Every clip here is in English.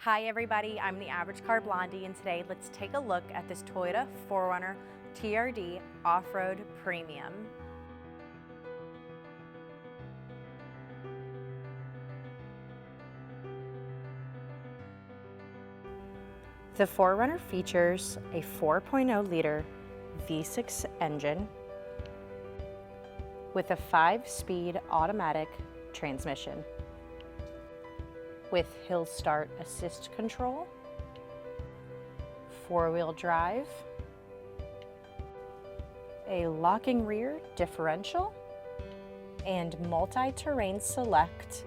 Hi everybody, I'm the Average Car Blondie, and today let's take a look at this Toyota 4Runner TRD Offroad Premium. The 4Runner features a 4.0-liter V6 engine with a 5-speed automatic transmission with hill start assist control, 4-wheel drive, a locking rear differential, and multi-terrain select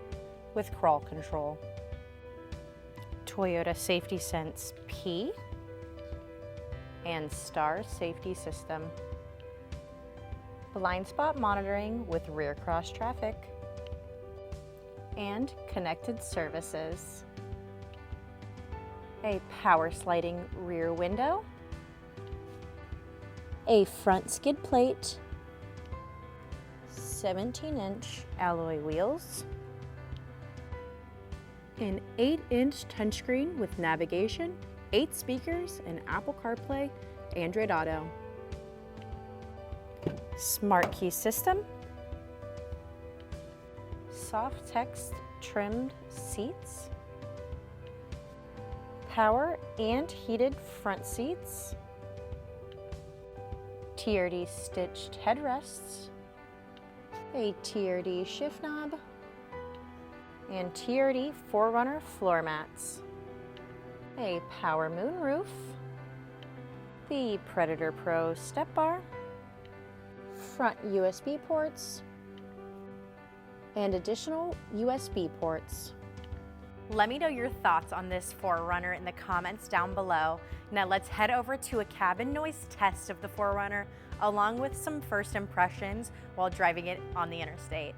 with crawl control. Toyota Safety Sense P and Star Safety System. Blind spot monitoring with rear cross traffic, and connected services. A power sliding rear window, a front skid plate, 17-inch alloy wheels, an 8-inch touchscreen with navigation, 8 speakers, and Apple CarPlay, Android Auto. Smart key system, soft text trimmed seats, power and heated front seats, TRD stitched headrests, a TRD shift knob, and TRD 4Runner floor mats, a power moonroof, the Predator Pro step bar, front USB ports, and additional USB ports. Let me know your thoughts on this 4Runner in the comments down below. Now let's head over to a cabin noise test of the 4Runner along with some first impressions while driving it on the interstate.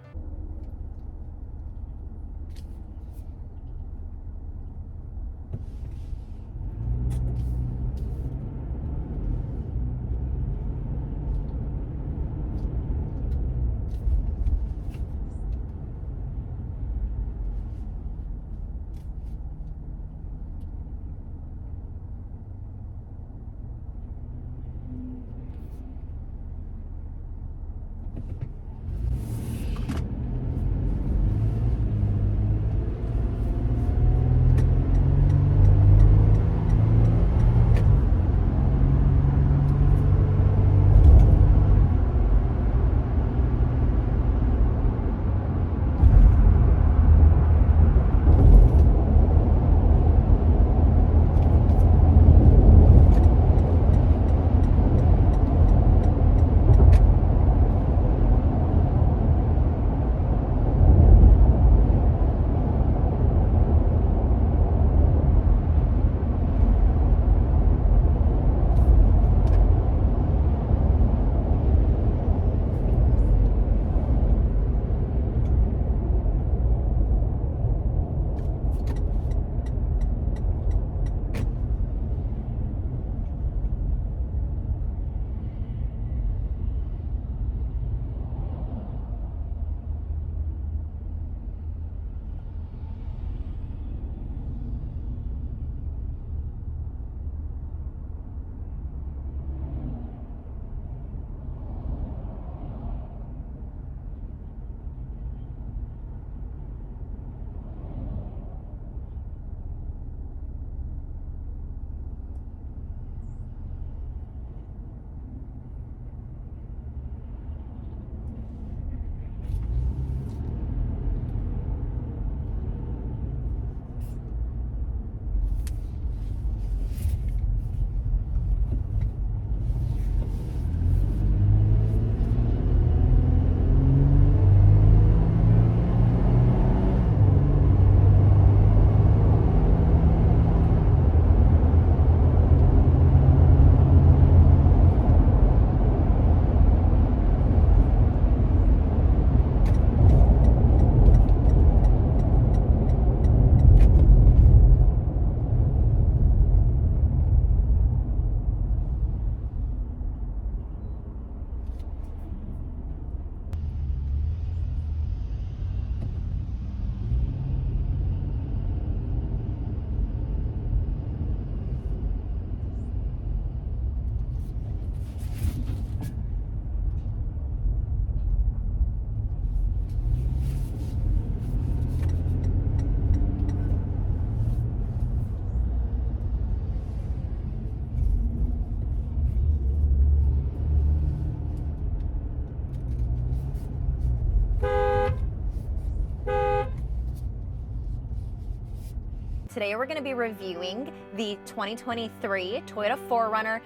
Today we're going to be reviewing the 2023 Toyota 4Runner.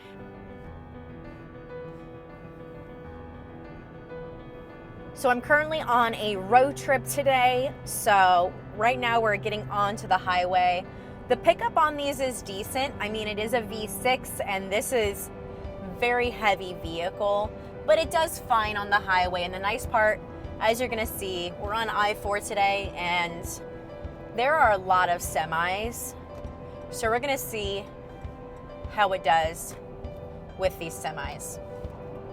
So I'm currently on a road trip today, so right now we're getting onto the highway. The pickup on these is decent. I mean, it is a V6 and this is very heavy vehicle, but it does fine on the highway. And the nice part, as you're gonna see, we're on I-4 today and there are a lot of semis. So we're gonna see how it does with these semis.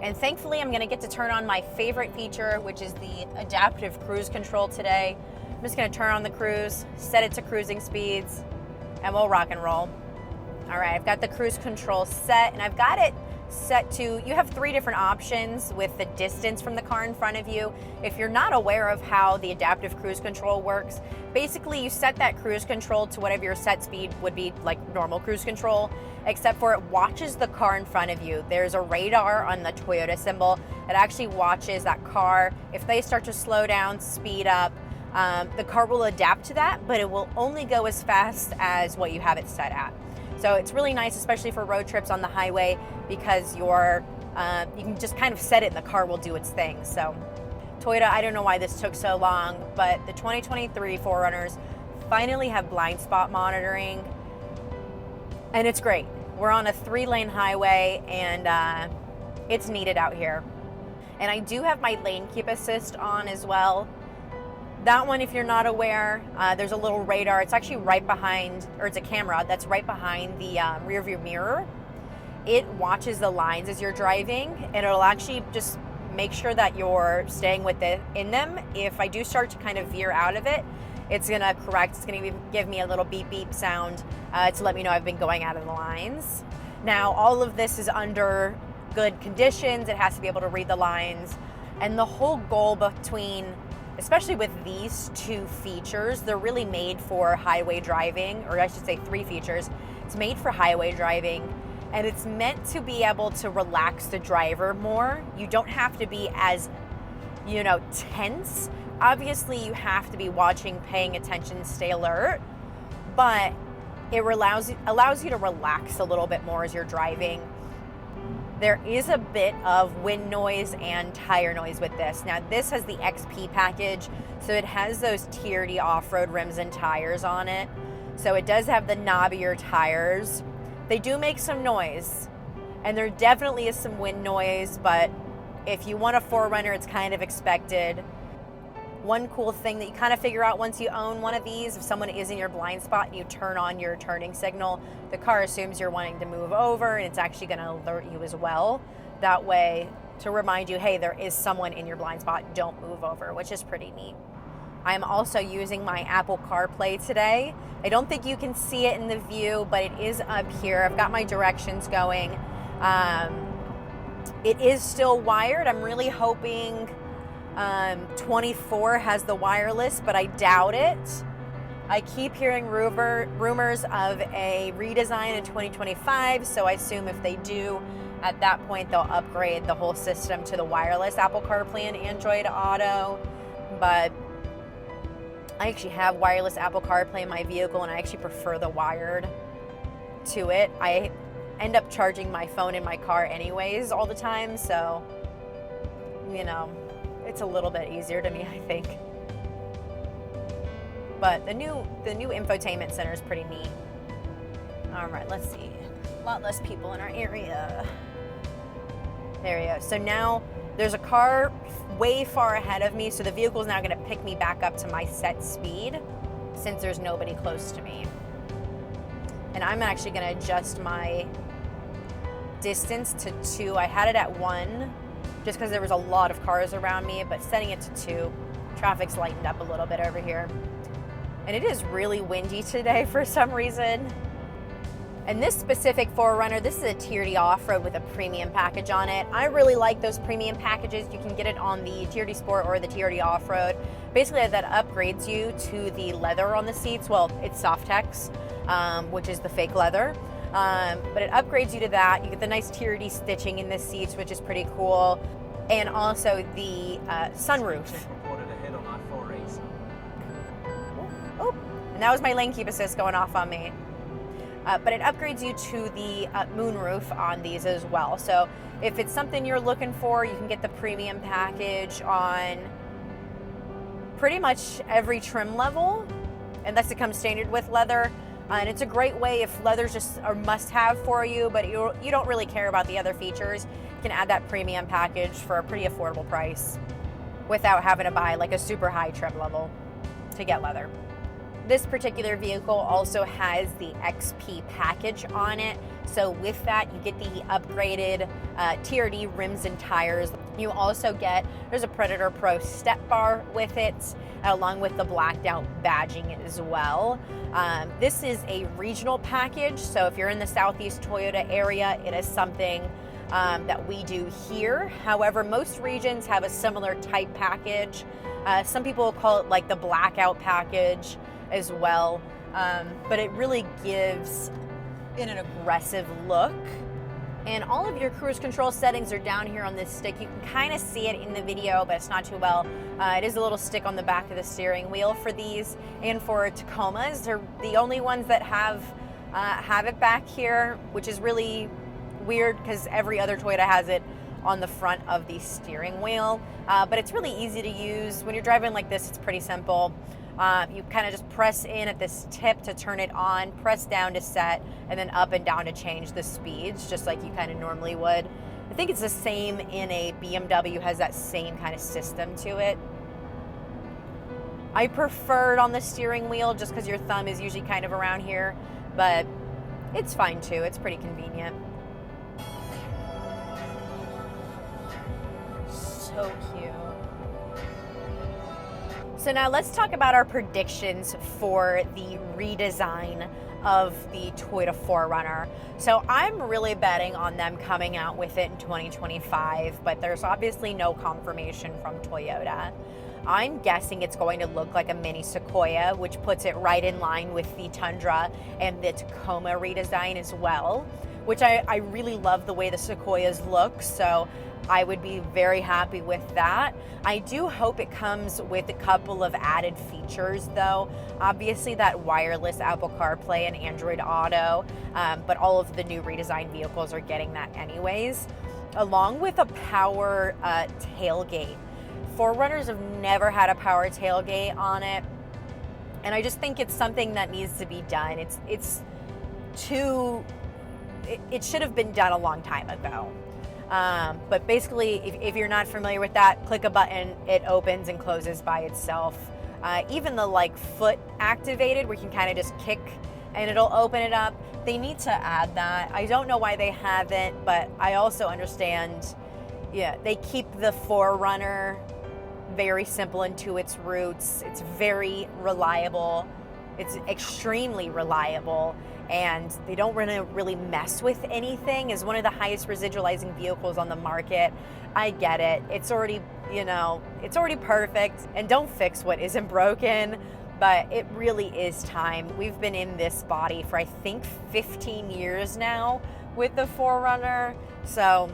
And thankfully, I'm gonna get to turn on my favorite feature, which is the adaptive cruise control today. I'm just gonna turn on the cruise, set it to cruising speeds, and we'll rock and roll. All right, I've got the cruise control set, and I've got it set to, you have 3 different options with the distance from the car in front of you. If you're not aware of how the adaptive cruise control works, basically you set that cruise control to whatever your set speed would be, like normal cruise control, except for it watches the car in front of you. There's a radar on the Toyota symbol. It actually watches that car. If they start to slow down, speed up, the car will adapt to that, but it will only go as fast as what you have it set at. So it's really nice, especially for road trips on the highway, because you can just kind of set it and the car will do its thing. So Toyota, I don't know why this took so long, but the 2023 4Runners finally have blind spot monitoring, and it's great. We're on a 3-lane highway and it's needed out here. And I do have my lane keep assist on as well. That one, if you're not aware, there's a little radar. It's actually right behind, or it's a camera that's right behind the rear view mirror. It watches the lines as you're driving, and it'll actually just make sure that you're staying in them. If I do start to kind of veer out of it, it's gonna correct. It's gonna give me a little beep beep sound to let me know I've been going out of the lines. Now, all of this is under good conditions. It has to be able to read the lines, and the whole goal especially with these 2 features, they're really made for highway driving, or I should say 3 features. It's made for highway driving, and it's meant to be able to relax the driver more. You don't have to be as, tense. Obviously, you have to be watching, paying attention, stay alert, but it allows you to relax a little bit more as you're driving. There is a bit of wind noise and tire noise with this. Now, this has the XP package, so it has those TRD Offroad rims and tires on it. So it does have the knobbier tires. They do make some noise, and there definitely is some wind noise, but if you want a 4Runner, it's kind of expected. One cool thing that you kind of figure out once you own one of these, if someone is in your blind spot and you turn on your turning signal, the car assumes you're wanting to move over, and it's actually going to alert you as well. That way, to remind you, hey, there is someone in your blind spot, don't move over, which is pretty neat. I'm also using my Apple CarPlay today. I don't think you can see it in the view, but it is up here. I've got my directions going. It is still wired. I'm really hoping 24 has the wireless, but I doubt it. I keep hearing rumors of a redesign in 2025, so I assume if they do, at that point they'll upgrade the whole system to the wireless Apple CarPlay and Android Auto. But I actually have wireless Apple CarPlay in my vehicle, and I actually prefer the wired to it. I end up charging my phone in my car anyways all the time, so it's a little bit easier to me, I think. But the new infotainment center is pretty neat. All right, let's see. A lot less people in our area. There we go. So now there's a car way far ahead of me, so the vehicle is now going to pick me back up to my set speed since there's nobody close to me. And I'm actually going to adjust my distance to 2. I had it at 1 just because there was a lot of cars around me, but setting it to 2, traffic's lightened up a little bit over here. And it is really windy today for some reason. And this specific 4Runner, this is a TRD Offroad with a premium package on it. I really like those premium packages. You can get it on the TRD Sport or the TRD Offroad. Basically, that upgrades you to the leather on the seats. Well, it's Softex, which is the fake leather. But it upgrades you to that. You get the nice TRD stitching in the seats, which is pretty cool. And also the sunroof. Reported ahead on I-4 East. Oh, And that was my lane keep assist going off on me. But it upgrades you to the moonroof on these as well. So if it's something you're looking for, you can get the premium package on pretty much every trim level, unless it comes standard with leather. And it's a great way if leather's just a must-have for you, but you don't really care about the other features. You can add that premium package for a pretty affordable price without having to buy like a super high trim level to get leather. This particular vehicle also has the XP package on it. So with that, you get the upgraded TRD rims and tires. You also get, there's a Predator Pro step bar with it, along with the blacked out badging as well. This is a regional package. So if you're in the Southeast Toyota area, it is something that we do here. However, most regions have a similar type package. Some people call it like the blackout package as well, but it really gives it an aggressive look. And all of your cruise control settings are down here on this stick. You can kind of see it in the video, but it's not too well. It is a little stick on the back of the steering wheel for these, and for Tacomas, they're the only ones that have it back here, which is really weird because every other Toyota has it on the front of the steering wheel. But it's really easy to use. When you're driving like this, it's pretty simple. You kind of just press in at this tip to turn it on, press down to set, and then up and down to change the speeds, just like you kind of normally would. I think it's the same in a BMW, has that same kind of system to it. I prefer it on the steering wheel just because your thumb is usually kind of around here, but it's fine too. It's pretty convenient. So cute. So now let's talk about our predictions for the redesign of the Toyota 4Runner. So I'm really betting on them coming out with it in 2025, but there's obviously no confirmation from Toyota. I'm guessing it's going to look like a mini Sequoia, which puts it right in line with the Tundra and the Tacoma redesign as well, which I really love the way the Sequoias look, so I would be very happy with that. I do hope it comes with a couple of added features though. Obviously that wireless Apple CarPlay and Android Auto, but all of the new redesigned vehicles are getting that anyways, along with a power tailgate. 4Runners have never had a power tailgate on it, and I just think it's something that needs to be done. It should have been done a long time ago. But basically, if you're not familiar with that, click a button, it opens and closes by itself. Even the like foot activated, where you can kind of just kick and it'll open it up, they need to add that. I don't know why they haven't, but I also understand, yeah, they keep the 4Runner very simple into its roots. It's very reliable. It's extremely reliable, and they don't really mess with anything. Is one of the highest residualizing vehicles on the market. I get it. It's already, it's already perfect, and don't fix what isn't broken, but it really is time. We've been in this body for I think 15 years now with the 4Runner, so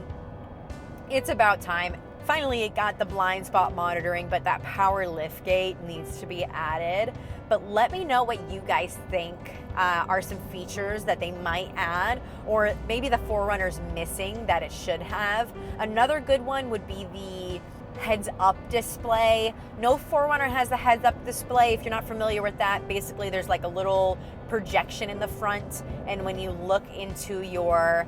it's about time. Finally, it got the blind spot monitoring, but that power lift gate needs to be added. But let me know what you guys think are some features that they might add, or maybe the 4Runner's missing that it should have. Another good one would be the heads-up display. No 4Runner has the heads-up display. If you're not familiar with that, basically there's like a little projection in the front, and when you look into your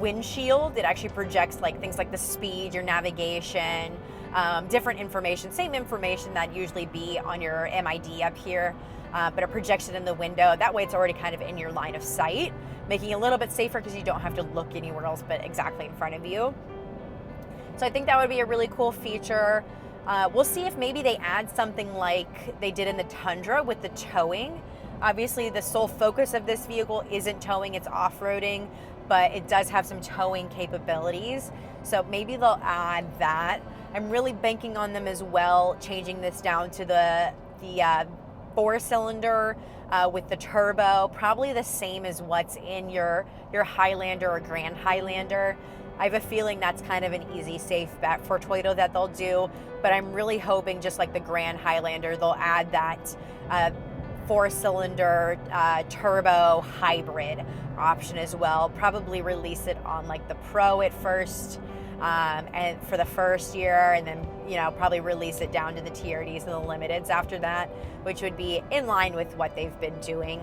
windshield, it actually projects like things like the speed, your navigation, different information, same information that usually be on your MID up here, but a projection in the window. That way it's already kind of in your line of sight, making it a little bit safer because you don't have to look anywhere else but exactly in front of you. So I think that would be a really cool feature. We'll see if maybe they add something like they did in the Tundra with the towing. Obviously the sole focus of this vehicle isn't towing, it's off-roading, but it does have some towing capabilities. So maybe they'll add that. I'm really banking on them as well, changing this down to the 4-cylinder with the turbo, probably the same as what's in your Highlander or Grand Highlander. I have a feeling that's kind of an easy, safe bet for Toyota that they'll do, but I'm really hoping, just like the Grand Highlander, they'll add that 4-cylinder turbo hybrid option as well. Probably release it on like the Pro at first, and for the first year, and then, you know, probably release it down to the TRDs and the limiteds after that, which would be in line with what they've been doing.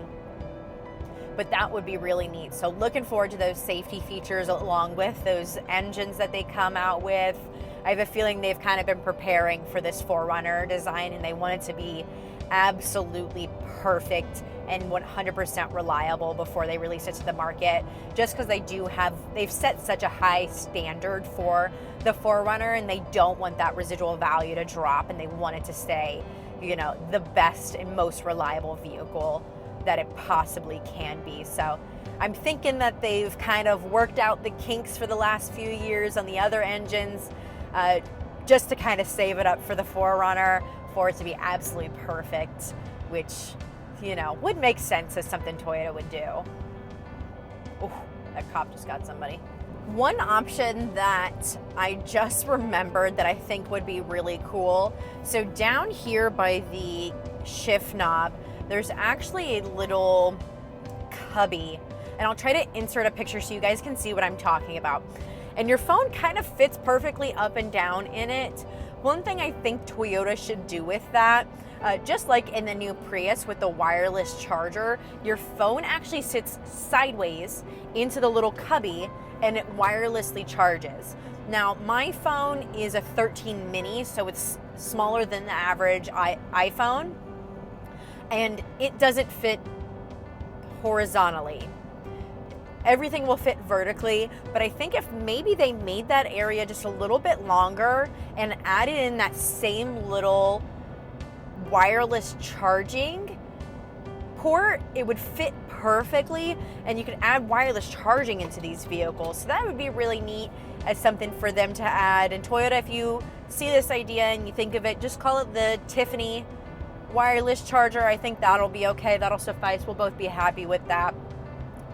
But that would be really neat. So looking forward to those safety features along with those engines that they come out with. I have a feeling they've kind of been preparing for this 4Runner design, and they want it to be absolutely perfect and 100% reliable before they release it to the market, just because they've set such a high standard for the 4Runner, and they don't want that residual value to drop, and they want it to stay, you know, the best and most reliable vehicle that it possibly can be. So I'm thinking that they've kind of worked out the kinks for the last few years on the other engines, just to kind of save it up for the 4Runner, for it to be absolutely perfect, which, you know, would make sense as something Toyota would do. Oh, that cop just got somebody. One option that I just remembered that I think would be really cool, so down here by the shift knob, there's actually a little cubby, and I'll try to insert a picture so you guys can see what I'm talking about. And your phone kind of fits perfectly up and down in it. One thing I think Toyota should do with that, just like in the new Prius with the wireless charger, your phone actually sits sideways into the little cubby and it wirelessly charges. Now, my phone is a 13 mini, so it's smaller than the average iPhone, and it doesn't fit horizontally. Everything will fit vertically, but I think if maybe they made that area just a little bit longer and added in that same little wireless charging port, it would fit perfectly, and you could add wireless charging into these vehicles. So that would be really neat as something for them to add. And Toyota, if you see this idea and you think of it, just call it the Tiffany wireless charger. I think that'll be okay. That'll suffice. We'll both be happy with that.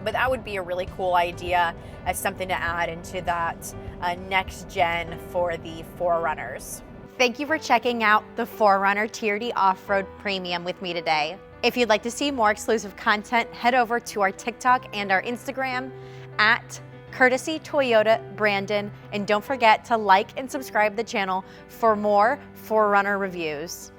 But that would be a really cool idea as something to add into that next gen for the 4Runners. Thank you for checking out the 4Runner TRD Offroad Premium with me today. If you'd like to see more exclusive content, head over to our TikTok and our Instagram at Courtesy Toyota Brandon, and don't forget to like and subscribe the channel for more 4Runner reviews.